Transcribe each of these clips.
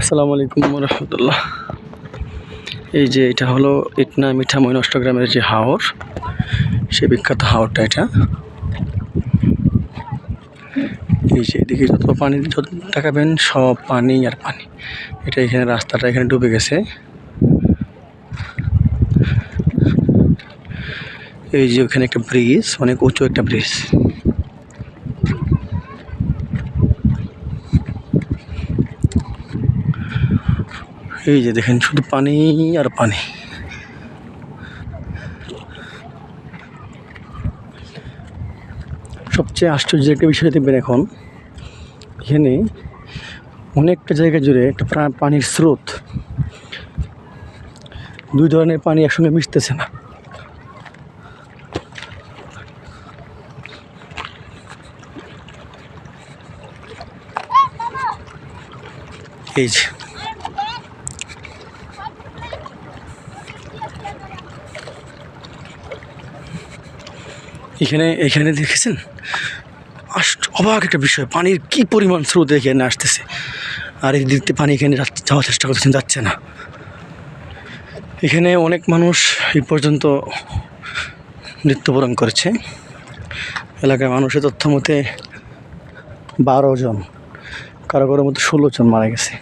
আসসালামু আলাইকুম রহমতুল্লাহ। এই যে এটা হলো ইটনা মিঠামইন অষ্টগ্রামের যে হাওর, সে বিখ্যাত হাওরটা এটা। এই যে এদিকে যত পানি যত তাকাবেন সব পানি আর পানি। এটা এখানে রাস্তাটা এখানে ডুবে গেছে। এই যে ওখানে একটা ব্রিজ, অনেক উঁচু একটা ব্রিজ। এই যে দেখেন শুধু পানি আর পানি। সবচেয়ে আশ্চর্যের একটা বিষয় দেখবেন, এখন এখানে অনেকটা জায়গা জুড়ে একটা পানির স্রোত, দুই ধরনের পানি একসঙ্গে মিশতেছে না। এই যে এখানে দেখেছেন, অবাক একটা বিষয়, পানির কি পরিমাণ স্রোত এখানে আসতেছে, আর এই দিক পানি এখানে যাওয়ার চেষ্টা করতেছেন, যাচ্ছে না। এখানে অনেক মানুষ এই পর্যন্ত মৃত্যুবরণ করেছে। এলাকার মানুষের তথ্য মতে 12 জন, কারো কারোর মধ্যে 16 জন মারা গেছে।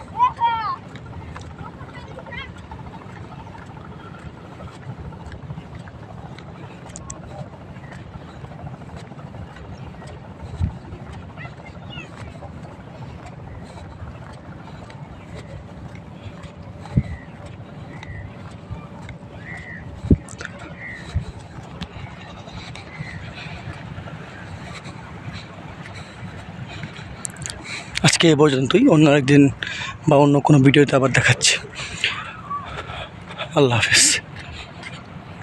আজকে এ পর্যন্তই, অন্য একদিন বা অন্য কোনো ভিডিওতে আবার দেখাচ্ছি। আল্লাহ হাফেজ।